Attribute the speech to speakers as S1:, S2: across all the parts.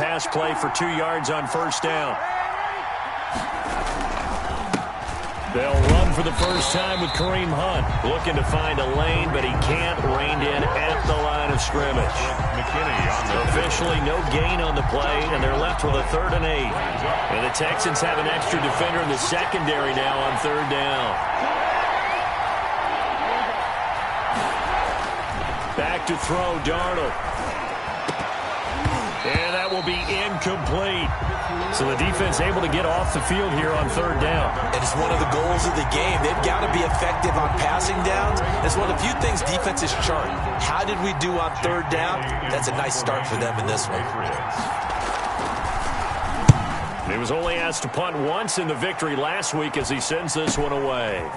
S1: pass play for 2 yards on first down. They'll run for the first time with Kareem Hunt. Looking to find a lane, but he can't. Reined in at the line of scrimmage. Officially no gain on the play, and they're left with a 3rd and 8. And the Texans have an extra defender in the secondary now on 3rd down. Back to throw, Darnold. And that will be incomplete. So the defense able to get off the field here on 3rd down.
S2: And it's one of the goals of the game. They've got to be effective on passing downs. It's one of the few things defenses chart. How did we do on 3rd down? That's a nice start for them in this one.
S1: He was only asked to punt once in the victory last week as he sends this one away.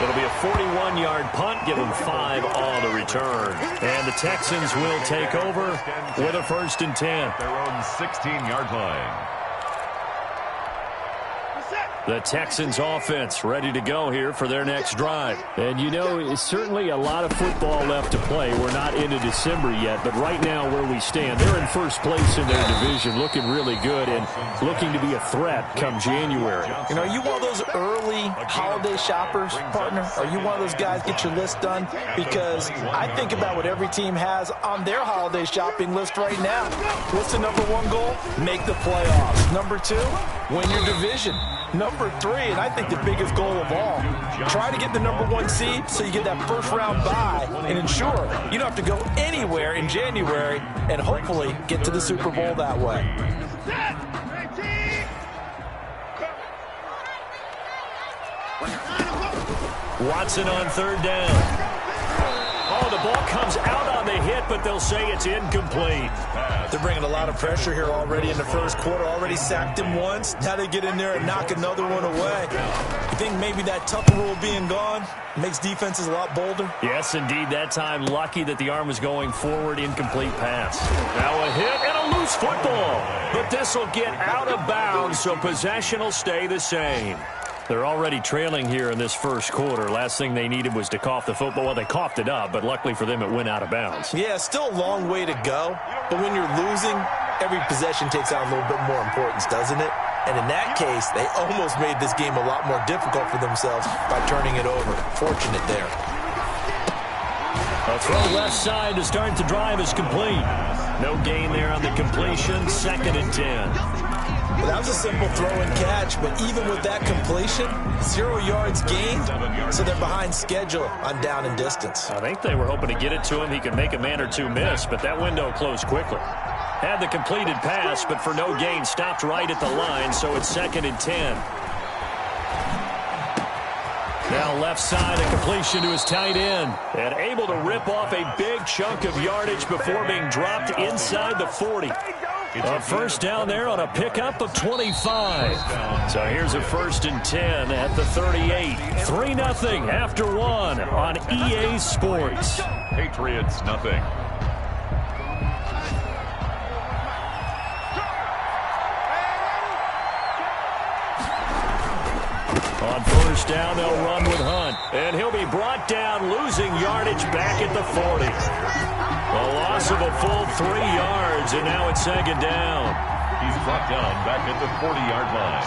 S1: It'll be a 41-yard punt, give them 5 on the return. And the Texans will take over with a 1st and 10.
S3: Their own 16-yard line.
S1: The Texans offense ready to go here for their next drive.
S4: And you know, it's certainly a lot of football left to play. We're not into December yet, but right now where we stand, they're in first place in their division, looking really good and looking to be a threat come January.
S2: You know, are you one of those early holiday shoppers, partner? Are you one of those guys get your list done? Because I think about what every team has on their holiday shopping list right now. What's the number 1 goal? Make the playoffs. Number 2, win your division. Number 3, and I think the biggest goal of all, try to get the number 1 seed so you get that first-round bye and ensure you don't have to go anywhere in January and hopefully get to the Super Bowl that way.
S1: Watson on 3rd down. Oh, the ball comes out on the hit, but they'll say it's incomplete.
S2: They're bringing a lot of pressure here already in the first quarter. Already sacked him once. Now they get in there and knock another one away. You think maybe that Tucker rule being gone makes defenses a lot bolder?
S1: Yes, indeed. That time, lucky that the arm was going forward. Incomplete pass. Now a hit and a loose football. But this will get out of bounds, so possession will stay the same. They're already trailing here in this first quarter. Last thing they needed was to cough the football. Well, they coughed it up, but luckily for them, it went out of bounds.
S2: Yeah, still a long way to go. But when you're losing, every possession takes on a little bit more importance, doesn't it? And in that case, they almost made this game a lot more difficult for themselves by turning it over. Fortunate there.
S1: A throw left side to start the drive is complete. No gain there on the completion. 2nd and 10.
S2: Well, that was a simple throw and catch, but even with that completion, 0 yards gained, so they're behind schedule on down and distance.
S1: I think they were hoping to get it to him. He could make a man or 2 miss, but that window closed quickly. Had the completed pass, but for no gain, stopped right at the line, so it's 2nd and 10. Now left side, a completion to his tight end. And able to rip off a big chunk of yardage before being dropped inside the 40. A first down there on a pickup of 25. So here's a 1st and 10 at the 38. 3-0 after 1 on EA Sports.
S3: Patriots, nothing.
S1: On first down, they'll run with Hunt. And he'll be brought down, losing yardage back at the 40. A loss of a full 3 yards, and now it's 2nd down.
S3: He's brought down back at the 40-yard line.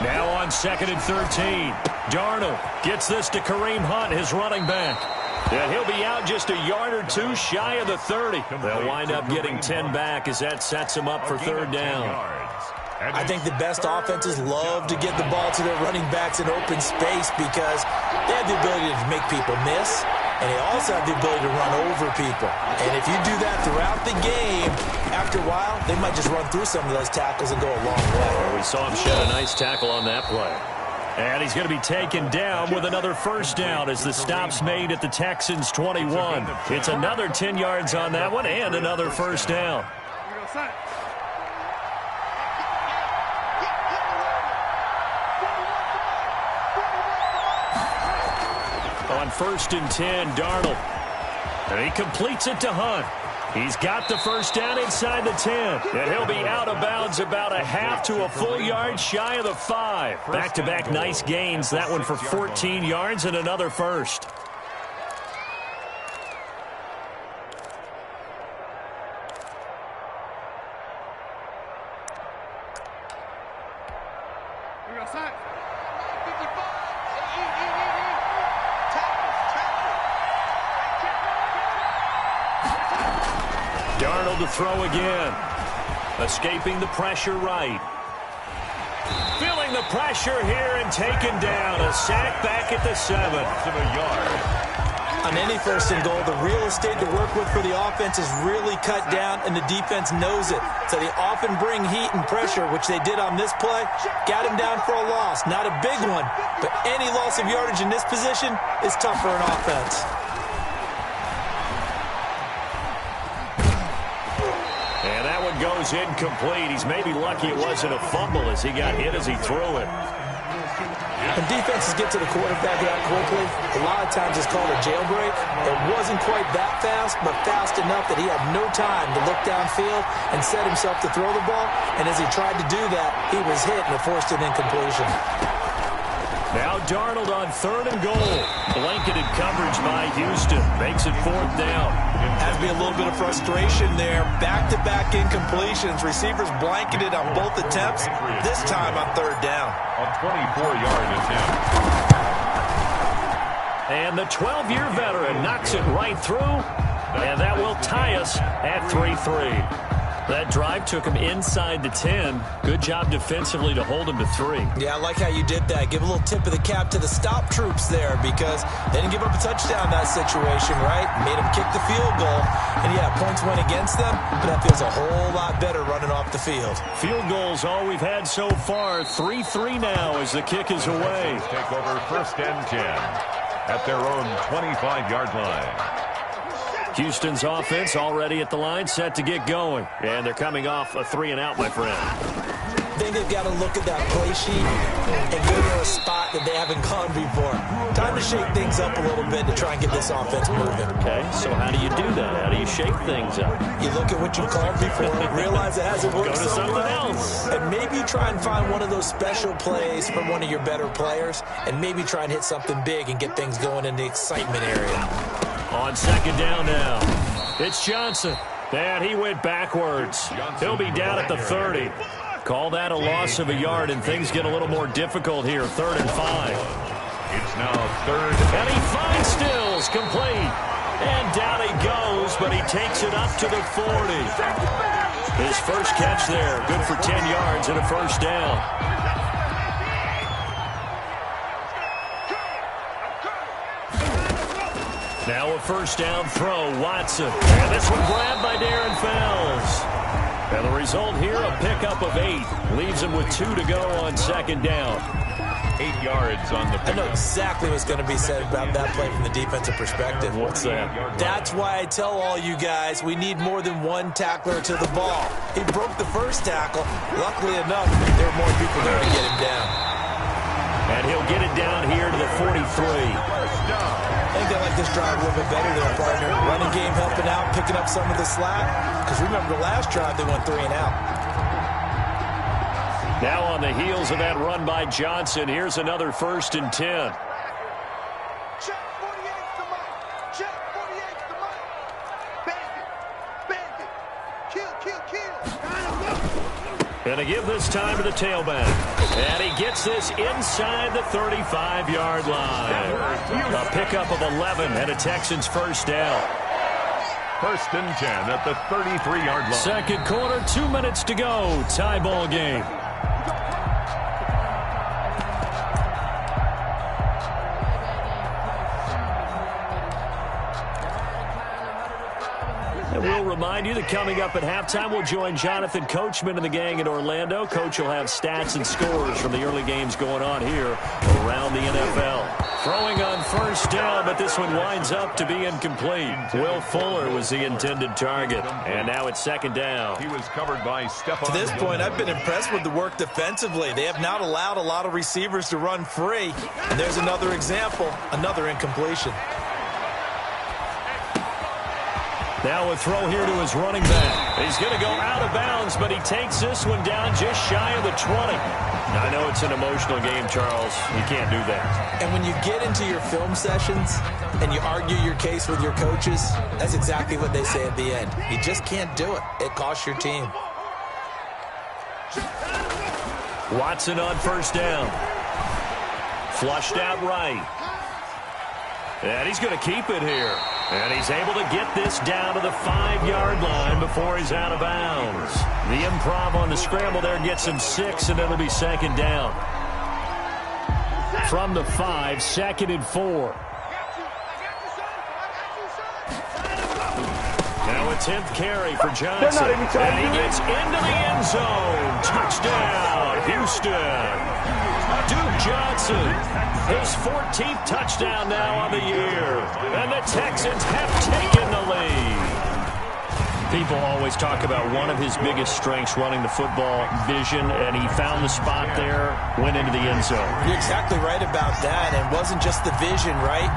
S1: Now on 2nd and 13. Darnold gets this to Kareem Hunt, his running back. And he'll be out just a yard or 2 shy of the 30. They'll wind up getting 10 back as that sets him up for 3rd down.
S2: I think the best offenses love to get the ball to their running backs in open space because they have the ability to make people miss, and they also have the ability to run over people. And if you do that throughout the game, after a while, they might just run through some of those tackles and go a long way.
S1: Well, we saw him shed a nice tackle on that play. And he's going to be taken down with another first down as the stop's made at the Texans' 21. It's another 10 yards on that one and another first down. On 1st and 10, Darnold. And he completes it to Hunt. He's got the first down inside the 10. And he'll be out of bounds about a half to a full yard shy of the 5. Back-to-back nice gains. That one for 14 yards and another first. Darnold to throw again. Escaping the pressure right. Feeling the pressure here and taken down. A sack back at the 7.
S3: To the yard.
S2: On any first and goal, the real estate to work with for the offense is really cut down, and the defense knows it. So they often bring heat and pressure, which they did on this play. Got him down for a loss. Not a big one, but any loss of yardage in this position is tough for an offense.
S1: And that one goes incomplete. He's maybe lucky it wasn't a fumble as he got hit as he threw it.
S2: When defenses get to the quarterback that quickly, a lot of times it's called a jailbreak. It wasn't quite that fast, but fast enough that he had no time to look downfield and set himself to throw the ball. And as he tried to do that, he was hit and it forced an incompletion.
S1: Now Darnold on 3rd and goal. Blanketed coverage by Houston. Makes it 4th down.
S2: Has to be a little bit of frustration there. Back-to-back incompletions. Receivers blanketed on both attempts. This time on 3rd down.
S3: A 24-yard attempt.
S1: And the 12-year veteran knocks it right through. And that will tie us at 3-3. That drive took him inside the 10. Good job defensively to hold him to 3.
S2: Yeah, I like how you did that. Give a little tip of the cap to the stop troops there because they didn't give up a touchdown in that situation, right? Made them kick the field goal. And, yeah, points went against them, but that feels a whole lot better running off the field.
S1: Field goals all we've had so far. 3-3 now as the kick is away.
S3: Take over 1st and 10 at their own 25-yard line.
S1: Houston's offense already at the line, set to get going. And they're coming off a 3-and-out, my friend.
S2: I think they've got to look at that play sheet and go to a spot that they haven't gone before. Time to shake things up a little bit to try and get this offense moving.
S1: Okay, so how do you do that? How do you shake things up?
S2: You look at what you called before, realize it hasn't worked
S1: Go to
S2: so
S1: something
S2: well,
S1: else.
S2: and maybe try and find one of those special plays from one of your better players, and maybe try and hit something big and get things going in the excitement area.
S1: On 2nd down now, it's Johnson. And he went backwards. He'll be down at the 30. Call that a loss of a yard, and things get a little more difficult here. 3rd and 5.
S3: It's now 3rd.
S1: And he finds Stills, complete. And down he goes, but he takes it up to the 40. His first catch there, good for 10 yards and a 1st down. Now a 1st down throw, Watson. And this one grabbed by Darren Fells. And the result here, a pickup of 8. Leaves him with 2 to go on 2nd down.
S3: 8 yards on the pickup.
S2: I know exactly what's going to be said about that play from the defensive perspective.
S1: What's that?
S2: That's why I tell all you guys we need more than one tackler to the ball. He broke the first tackle. Luckily enough, there are more people there to get him down.
S1: And he'll get it down here to the 43.
S2: I think they like this drive a little bit better there, partner. Running game helping out, picking up some of the slack. Because remember, the last drive they went 3-and-out.
S1: Now on the heels of that run by Johnson, here's another 1st and 10.
S5: Check 48's the mic. Check 48's the mic. Bandit. Kill.
S1: And to give this time to the tailback. And he gets this inside the 35-yard line. A pickup of 11 and a Texans 1st down.
S3: 1st and 10 at the 33-yard line.
S1: 2nd quarter, 2 minutes to go. Tie ball game. And we'll remind you that coming up at halftime, we'll join Jonathan Coachman and the gang in Orlando. Coach will have stats and scores from the early games going on here around the NFL. Throwing on 1st down, but this one winds up to be incomplete. Will Fuller was the intended target. And now it's 2nd down.
S3: He was covered by Stephon.
S2: To this point, I've been impressed with the work defensively. They have not allowed a lot of receivers to run free. And there's another example, another incompletion.
S1: Now a throw here to his running back. He's going to go out of bounds, but he takes this one down just shy of the 20. I know it's an emotional game, Charles. You can't do that.
S2: And when you get into your film sessions and you argue your case with your coaches, that's exactly what they say at the end. You just can't do it. It costs your team.
S1: Watson on 1st down. Flushed out right. And he's going to keep it here. And he's able to get this down to the 5-yard line before he's out of bounds. The improv on the scramble there gets him 6, and it'll be second down. From the 5, 2nd and 4. Now a 10th carry for Johnson. And he gets into the end zone. Touchdown, Houston. Duke Johnson, his 14th touchdown now on the year. And the Texans have taken the lead. People always talk about one of his biggest strengths running the football, vision, and he found the spot there, went into the end zone.
S2: You're exactly right about that. And it wasn't just the vision, right?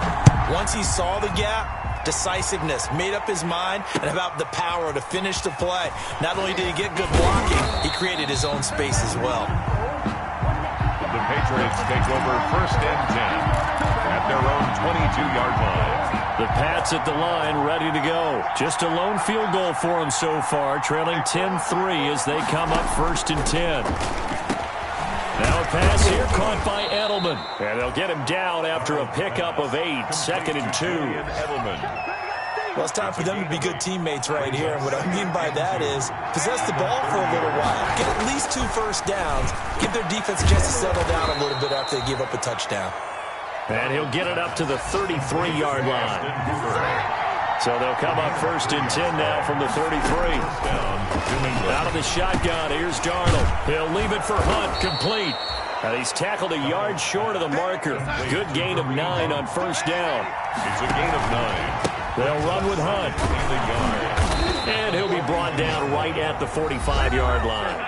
S2: Once he saw the gap, decisiveness, made up his mind, and about the power to finish the play. Not only did he get good blocking, he created his own space as well.
S3: The Patriots take over 1st and 10 at their own 22-yard line.
S1: The Pats at the line, ready to go. Just a lone field goal for them so far, trailing 10-3 as they come up 1st and 10. Now a pass here caught by Edelman. And they'll get him down after a pickup of 8, 2nd and 2.
S3: Edelman.
S2: Well, it's time for them to be good teammates right here. And what I mean by that is possess the ball for a little while. Get at least 2 first downs. Give their defense a chance to settle down a little bit after they give up a touchdown.
S1: And he'll get it up to the 33-yard line. So they'll come up 1st and 10 now from the 33. Out of the shotgun, here's Darnold. He'll leave it for Hunt, complete. And he's tackled a yard short of the marker. Good gain of 9 on 1st down.
S3: It's a gain of 9.
S1: They'll run with Hunt. And he'll be brought down right at the 45-yard line.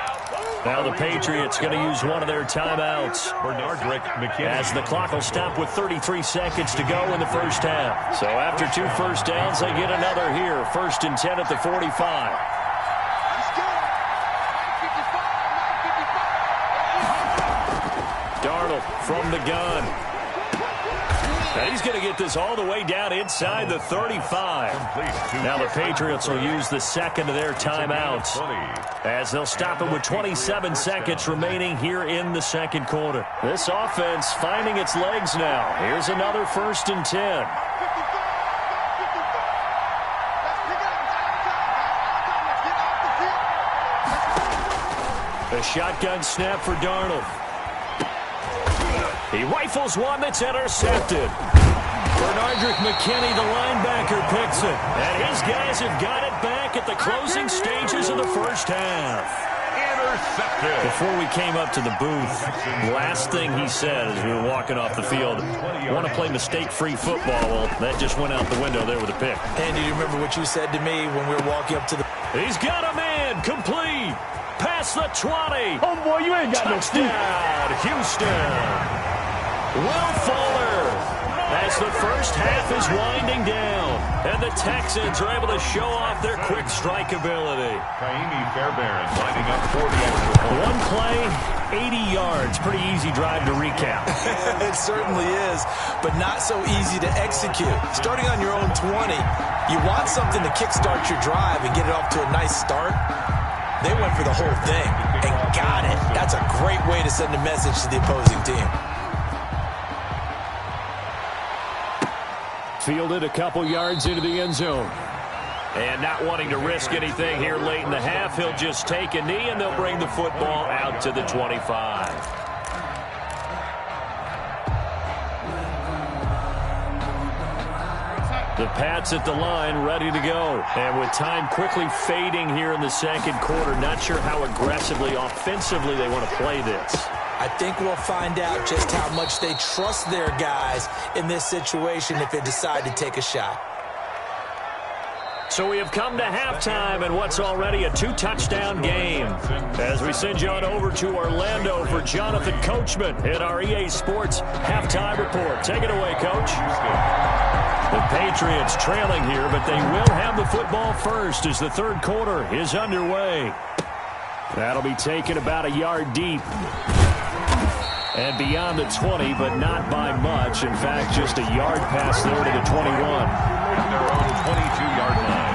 S1: Now the Patriots going to use one of their timeouts. As the clock will stop with 33 seconds to go in the first half. So after 2 first downs, they get another here. 1st and 10 at the 45. Darnold from the gun. And he's going to get this all the way down inside the 35. Now the Patriots will use the second of their timeouts as they'll stop it with 27 seconds remaining here in the second quarter. This offense finding its legs now. Here's another 1st and 10. A shotgun snap for Darnold. He rifles one that's intercepted. Bernardrick McKinney, the linebacker, picks it. And his guys have got it back at the closing stages of the first half.
S3: Intercepted.
S1: Before we came up to the booth, last thing he said as we were walking off the field, want to play mistake-free football. Well, that just went out the window there with a pick.
S2: And do you remember what you said to me when we were walking up to the...
S1: He's got a man, complete. Past the 20.
S4: Oh, boy, you ain't got no feet.
S1: Touchdown, Houston. Will Fuller, as the first half is winding down, and the Texans are able to show off their quick strike ability.
S3: Kaimi Fairbairn lining up for the extra point.
S1: One play, 80 yards. Pretty easy drive to recap.
S2: It certainly is, but not so easy to execute. Starting on your own 20, you want something to kickstart your drive and get it off to a nice start. They went for the whole thing and got it. That's a great way to send a message to the opposing team.
S1: Fielded a couple yards into the end zone. And not wanting to risk anything here late in the half, he'll just take a knee and they'll bring the football out to the 25. The Pats at the line, ready to go. And with time quickly fading here in the second quarter, not sure how aggressively, offensively they want to play this.
S2: I think we'll find out just how much they trust their guys in this situation if they decide to take a shot.
S1: So we have come to halftime and what's already a 2-touchdown game. As we send you on over to Orlando for Jonathan Coachman in our EA Sports Halftime Report. Take it away, Coach. The Patriots trailing here, but they will have the football first as the third quarter is underway. That'll be taken about a yard deep. And beyond the 20, but not by much. In fact, just a yard pass there to the 21.
S3: Their own 22-yard line.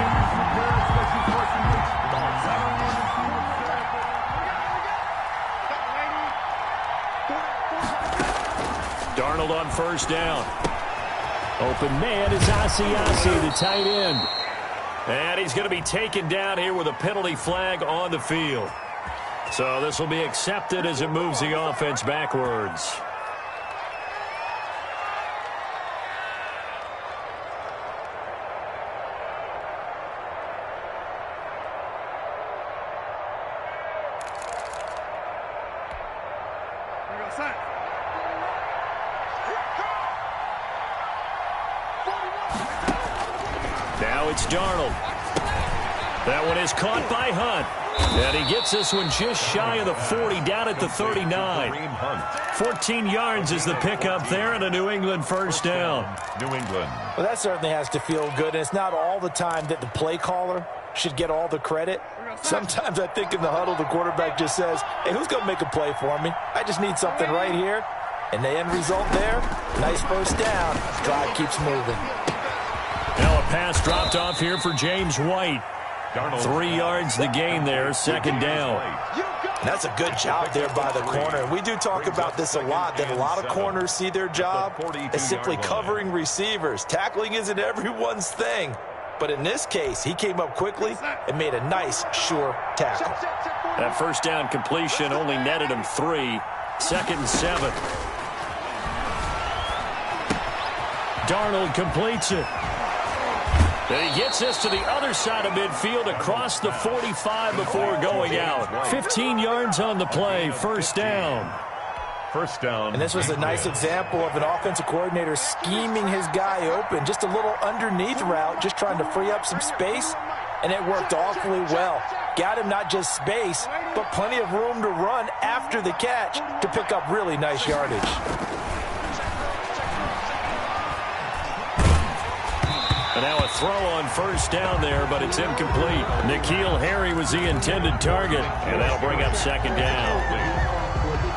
S1: Darnold on first down. Open man is Asiasi, the tight end. And he's going to be taken down here with a penalty flag on the field. So this will be accepted as it moves the offense backwards. Now it's Darnold. That one is caught by Hunt. And he gets this one just shy of the 40, down at the 39. 14 yards is the pickup there, and a New England first down.
S3: New England.
S2: Well, that certainly has to feel good. And it's not all the time that the play caller should get all the credit. Sometimes I think in the huddle, the quarterback just says, hey, who's going to make a play for me? I just need something right here. And the end result there, nice first down. Drive keeps moving.
S1: Now a pass dropped off here for James White. 3 yards the gain there, second down.
S2: That's a good job there by the corner. We do talk about this a lot, that a lot of corners see their job as simply covering receivers. Tackling isn't everyone's thing. But in this case, he came up quickly and made a nice, sure tackle.
S1: That first down completion only netted him 3. 2nd and 7. Darnold completes it. And he gets this to the other side of midfield across the 45 before going out. 15 yards on the play, first down.
S3: First down.
S2: And this was a nice example of an offensive coordinator scheming his guy open. Just a little underneath route, just trying to free up some space. And it worked awfully well. Got him not just space, but plenty of room to run after the catch to pick up really nice yardage.
S1: And now a throw on first down there, but it's incomplete. N'Keal Harry was the intended target, and that'll bring up second down.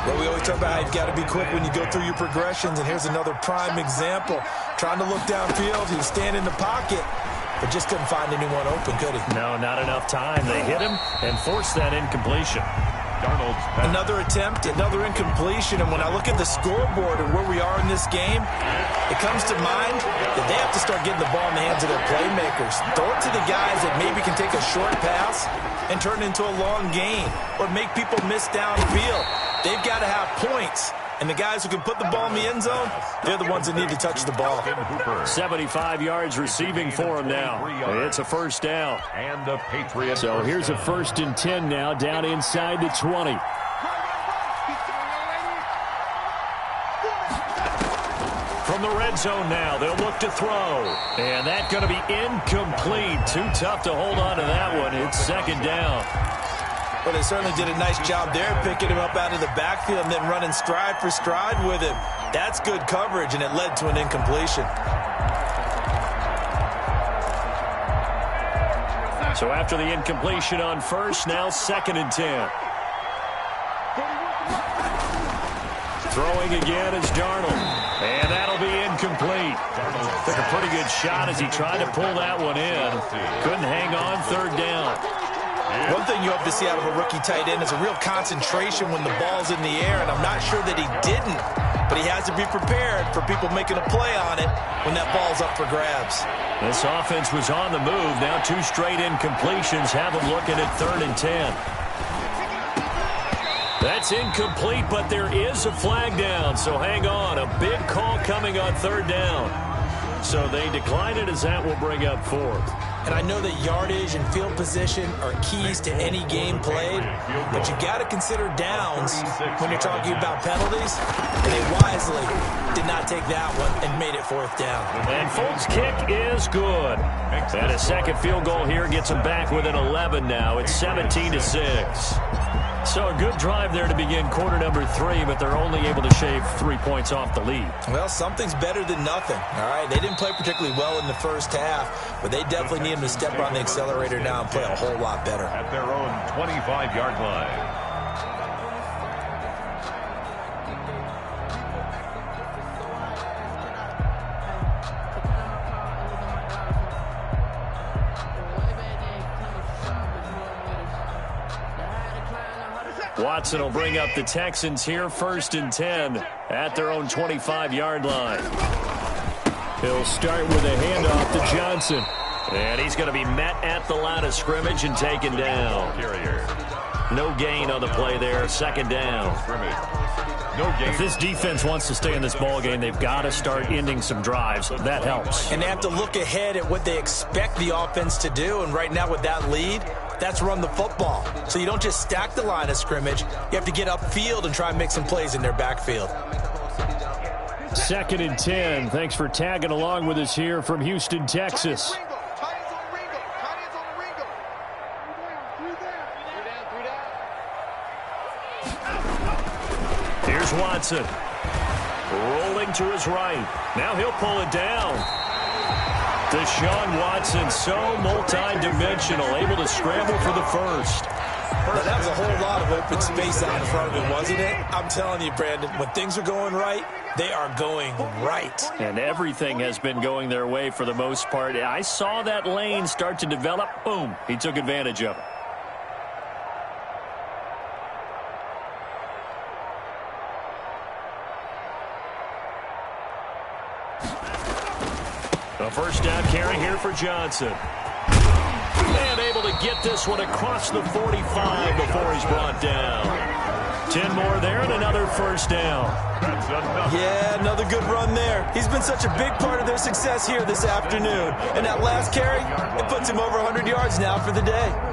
S2: Well, we always talk about how you've got to be quick when you go through your progressions, and here's another prime example. Trying to look downfield, he was standing in the pocket, but just couldn't find anyone open, could he?
S1: No, not enough time. They hit him and forced that incompletion.
S2: Another attempt, another incompletion, and when I look at the scoreboard and where we are in this game, it comes to mind that they have to start getting the ball in the hands of their playmakers. Throw it to the guys that maybe can take a short pass and turn it into a long gain or make people miss downfield. They've got to have points, and the guys who can put the ball in the end zone, they're the ones that need to touch the ball.
S1: 75 yards receiving for him now. It's a first down.
S3: And the Patriots.
S1: So here's a 1st and 10 now, down inside the 20. From the red zone now, they'll look to throw. And that's going to be incomplete. Too tough to hold on to that one. It's second down.
S2: Well, they certainly did a nice job there, picking him up out of the backfield and then running stride for stride with him. That's good coverage, and it led to an incompletion.
S1: So after the incompletion on first, now 2nd and 10. Throwing again is Darnold. And that'll be incomplete. Took a pretty good shot as he tried to pull that one in. Couldn't hang on, 3rd down.
S2: One thing you hope to see out of a rookie tight end is a real concentration when the ball's in the air, and I'm not sure that he didn't, but he has to be prepared for people making a play on it when that ball's up for grabs.
S1: This offense was on the move. Now 2 straight incompletions have them looking at 3rd and 10. That's incomplete, but there is a flag down, so hang on. A big call coming on 3rd down. So they decline it as that will bring up 4th.
S2: And I know that yardage and field position are keys to any game played, but you got to consider downs when you're talking about penalties. And they wisely did not take that one and made it 4th down.
S1: And Folk's kick is good. And a second field goal here gets them back within 11 now. It's 17-6. So a good drive there to begin quarter number 3, but they're only able to shave 3 points off the lead.
S2: Well, something's better than nothing, all right? They didn't play particularly well in the first half, but they definitely need them to step on the accelerator now and play a whole lot better.
S3: At their own 25-yard line.
S1: Watson will bring up the Texans here, 1st and 10 at their own 25-yard line. He'll start with a handoff to Johnson. And he's going to be met at the line of scrimmage and taken down. No gain on the play there. Second down.
S4: If this defense wants to stay in this ball game, they've got to start ending some drives. That helps.
S2: And they have to look ahead at what they expect the offense to do. And right now with that lead, that's run the football. So you don't just stack the line of scrimmage. You have to get upfield and try and make some plays in their backfield.
S1: 2nd and 10. Thanks for tagging along with us here from Houston, Texas. Here's Watson. Rolling to his right. Now he'll pull it down. Deshaun Watson, so multi-dimensional, able to scramble for the first.
S2: Well, that was a whole lot of open space out in front of him, wasn't it? I'm telling you, Brandon, when things are going right, they are going right.
S1: And everything has been going their way for the most part. I saw that lane start to develop. Boom. He took advantage of it. A first down carry here for Johnson. And able to get this one across the 45 before he's brought down. 10 more there and another first down.
S2: Yeah, another good run there. He's been such a big part of their success here this afternoon. And that last carry, it puts him over 100 yards now for the day.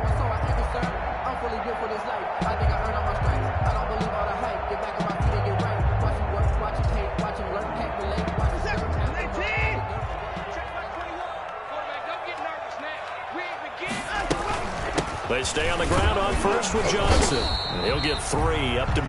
S1: They stay on the ground on first with Johnson. He'll get 3 up to